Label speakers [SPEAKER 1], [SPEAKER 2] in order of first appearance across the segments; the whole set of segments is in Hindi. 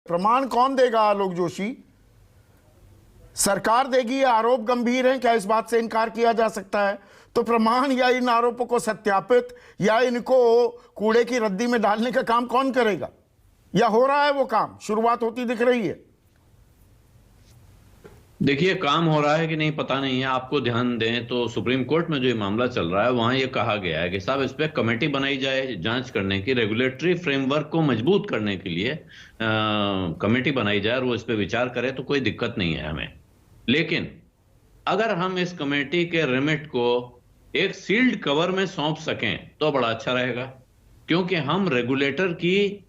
[SPEAKER 1] प्रमाण कौन देगा आलोक जोशी? सरकार देगी? आरोप गंभीर हैं, क्या इस बात से इनकार किया जा सकता है? तो प्रमाण या इन आरोपों को सत्यापित या इनको कूड़े की रद्दी में डालने का काम कौन करेगा? या हो रहा है वो काम, शुरुआत होती दिख रही है?
[SPEAKER 2] देखिए, काम हो रहा है कि नहीं पता नहीं है। आपको ध्यान दें तो सुप्रीम कोर्ट में जो ये मामला चल रहा है वहां ये कहा गया है कि साहब इस पे कमेटी बनाई जाए जांच करने की, रेगुलेटरी फ्रेमवर्क को मजबूत करने के लिए कमेटी बनाई जाए और वो इस पे विचार करे तो कोई दिक्कत नहीं है हमें। लेकिन अगर हम इस कमेटी के रिमिट को एक सील्ड कवर में सौंप सकें तो बड़ा अच्छा रहेगा, क्योंकि हम रेगुलेटर की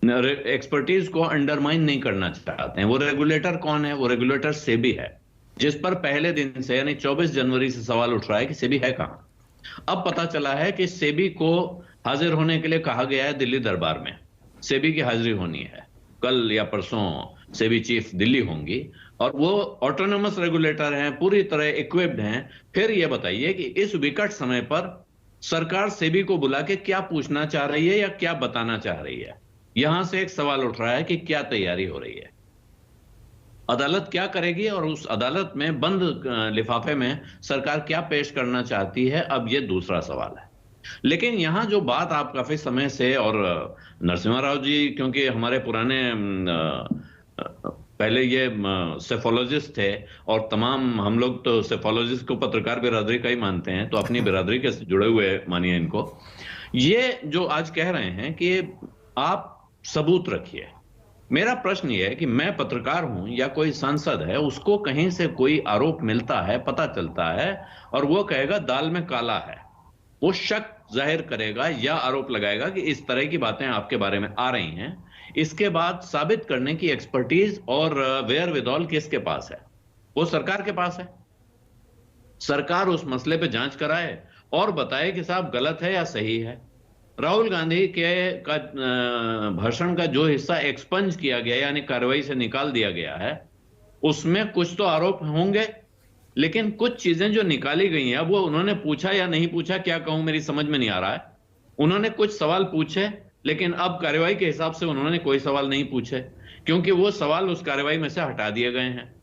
[SPEAKER 2] एक्सपर्टीज को अंडरमाइन नहीं करना चाहते हैं। वो रेगुलेटर कौन है? वो रेगुलेटर सेबी है, जिस पर पहले दिन से यानी 24 जनवरी से सवाल उठ रहा है कि सेबी है कहां। अब पता चला है कि सेबी को हाजिर होने के लिए कहा गया है दिल्ली दरबार में। सेबी की हाजिरी होनी है कल या परसों। सेबी चीफ दिल्ली होंगी और वो ऑटोनोमस रेगुलेटर हैं, पूरी तरह इक्विप्ड हैं। फिर ये बताइए कि इस विकट समय पर सरकार सेबी को बुला के क्या पूछना चाह रही है या क्या बताना चाह रही है? यहां से एक सवाल उठ रहा है कि क्या तैयारी हो रही है, अदालत क्या करेगी और उस अदालत में बंद लिफाफे में सरकार क्या पेश करना चाहती है, अब ये दूसरा सवाल है। लेकिन यहां जो बात आप काफी समय से, और नरसिम्हा राव जी क्योंकि हमारे पुराने पहले ये सेफोलॉजिस्ट थे और तमाम हम लोग तो सेफोलॉजिस्ट को पत्रकार बिरादरी का ही मानते हैं, तो अपनी बिरादरी के जुड़े हुए मानिए इनको। ये जो आज कह रहे हैं कि आप सबूत रखिए, मेरा प्रश्न यह है कि मैं पत्रकार हूं या कोई सांसद है, उसको कहीं से कोई आरोप मिलता है, पता चलता है और वो कहेगा दाल में काला है, वो शक जाहिर करेगा या आरोप लगाएगा कि इस तरह की बातें आपके बारे में आ रही हैं। इसके बाद साबित करने की एक्सपर्टीज और वेयर विदॉल किसके पास है? वो सरकार के पास है। सरकार उस मसले पे जांच कराए और बताए कि साहब गलत है या सही है। राहुल गांधी के भाषण का जो हिस्सा एक्सपंज किया गया यानी कार्रवाई से निकाल दिया गया है, उसमें कुछ तो आरोप होंगे, लेकिन कुछ चीजें जो निकाली गई हैं, वो उन्होंने पूछा या नहीं पूछा, क्या कहूं, मेरी समझ में नहीं आ रहा है। उन्होंने कुछ सवाल पूछे, लेकिन अब कार्रवाई के हिसाब से उन्होंने कोई सवाल नहीं पूछे, क्योंकि वो सवाल उस कार्रवाई में से हटा दिए गए हैं।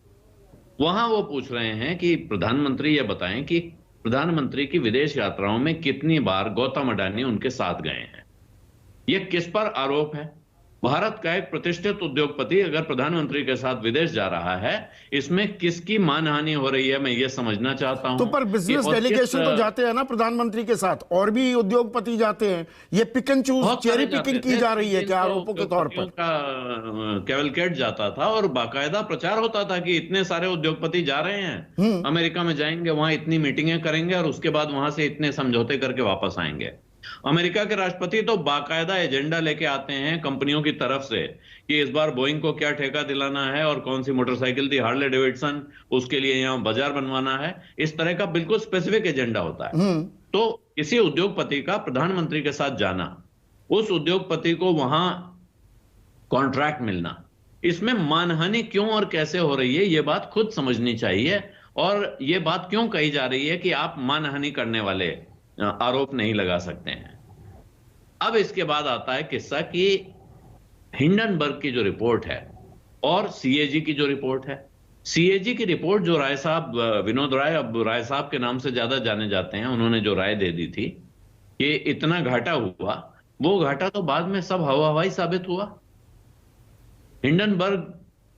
[SPEAKER 2] वहां वो पूछ रहे हैं कि प्रधानमंत्री ये बताएं कि प्रधानमंत्री की विदेश यात्राओं में कितनी बार गौतम अडानी उनके साथ गए हैं। यह किस पर आरोप है? भारत का एक प्रतिष्ठित उद्योगपति अगर प्रधानमंत्री के साथ विदेश जा रहा है, इसमें किसकी मानहानि हो रही है, मैं ये समझना चाहता हूं।
[SPEAKER 1] तो पर बिजनेस डेलीगेशन तो जाते हैं ना प्रधानमंत्री के साथ, और भी उद्योगपति जाते हैं। ये pick and choose, cherry picking की जा रही है क्या आरोपों के तौर पर?
[SPEAKER 2] कैवलकेट जाता था और बाकायदा प्रचार होता था कि इतने सारे उद्योगपति जा रहे हैं, अमेरिका में जाएंगे, वहां इतनी मीटिंगें करेंगे और उसके बाद वहां से इतने समझौते करके वापस आएंगे। अमेरिका के राष्ट्रपति तो बाकायदा एजेंडा लेके आते हैं कंपनियों की तरफ से कि इस बार बोइंग को क्या ठेका दिलाना है और कौन सी मोटरसाइकिल थी हार्ले डेविडसन, उसके लिए यहां बाजार बनवाना है। इस तरह का बिल्कुल स्पेसिफिक एजेंडा होता है। तो किसी उद्योगपति का प्रधानमंत्री के साथ जाना, उस उद्योगपति को वहां कॉन्ट्रैक्ट मिलना, इसमें मानहानि क्यों और कैसे हो रही है, यह बात खुद समझनी चाहिए। और यह बात क्यों कही जा रही है कि आप मानहानि करने वाले आरोप नहीं लगा सकते हैं। अब इसके बाद आता है किस्सा कि हिंडनबर्ग की जो रिपोर्ट है और सीएजी की जो रिपोर्ट है। सीएजी की रिपोर्ट जो राय साहब, विनोद राय, अब राय साहब के नाम से ज्यादा जाने जाते हैं, उन्होंने जो राय दे दी थी कि इतना घाटा हुआ, वो घाटा तो बाद में सब हवा हवाई साबित हुआ। हिंडनबर्ग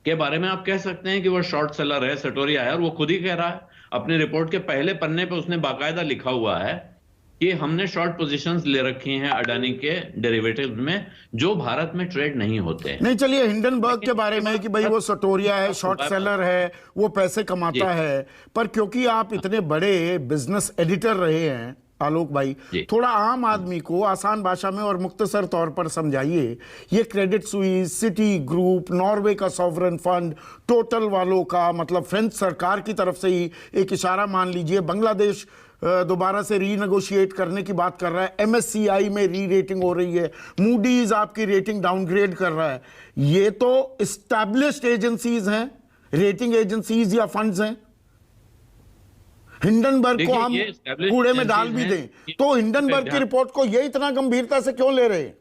[SPEAKER 2] के बारे में आप कह सकते हैं कि वो शॉर्ट सेलर है, सटोरिया है, और वो खुद ही कह रहा है अपनी रिपोर्ट के पहले पन्ने पे, उसने बाकायदा लिखा हुआ है कि हमने शॉर्ट पोजीशंस ले रखी हैं अडानी के डेरिवेटिव्स में जो भारत में ट्रेड नहीं होते हैं।
[SPEAKER 1] नहीं, चलिए हिंडनबर्ग के बारे में कि भाई वो सटोरिया है, शॉर्ट सेलर है, वो पैसे कमाता है, पर क्योंकि आप इतने बड़े बिजनेस एडिटर रहे हैं आलोक भाई, थोड़ा आम आदमी को आसान भाषा में और मुख्तसर तौर पर समझाइए। ये Credit Suisse, city group, Norway का सॉवरन फंड, टोटल वालों का, मतलब फ्रेंच सरकार की तरफ से ही एक इशारा मान लीजिए, बांग्लादेश दोबारा से रीनेगोशिएट करने की बात कर रहा है, एमएससीआई में री रेटिंग हो रही है, मूडीज आपकी रेटिंग डाउनग्रेड कर रहा है। ये तो एस्टैब्लिश्ड एजेंसीज हैं, रेटिंग एजेंसीज या फंड्स हैं। हिंडनबर्ग को हम कूड़े में डाल भी दें तो हिंडनबर्ग की रिपोर्ट को ये इतना गंभीरता से क्यों ले रहे हैं?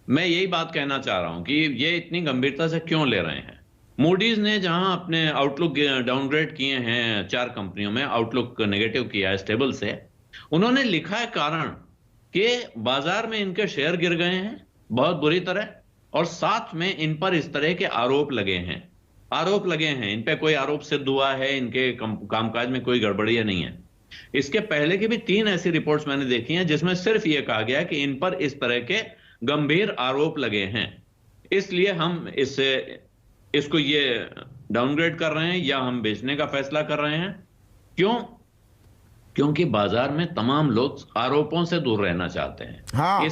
[SPEAKER 2] मैं यही बात कहना चाह रहा हूं कि ये इतनी गंभीरता से क्यों ले रहे हैं। मूडीज ने जहां अपने आउटलुक डाउनग्रेड किए हैं 4 कंपनियों में, आउटलुक नेगेटिव किया है स्टेबल से, उन्होंने लिखा है कारण कि बाजार में इनके शेयर गिर गए हैं बहुत बुरी तरह, और साथ में इन पर इस तरह के आरोप लगे हैं, इन पे कोई आरोप सिद्ध हुआ है, इनके कामकाज में कोई गड़बड़ियां नहीं है। इसके पहले की भी 3 ऐसी रिपोर्ट्स मैंने देखी हैं जिसमें सिर्फ यह कहा गया कि इन पर इस तरह के गंभीर आरोप लगे हैं, इसलिए हम इसको ये डाउनग्रेड कर रहे हैं या हम बेचने का फैसला कर रहे हैं। क्यों? क्योंकि बाजार में तमाम लोग आरोपों से दूर रहना चाहते हैं।
[SPEAKER 1] हाँ।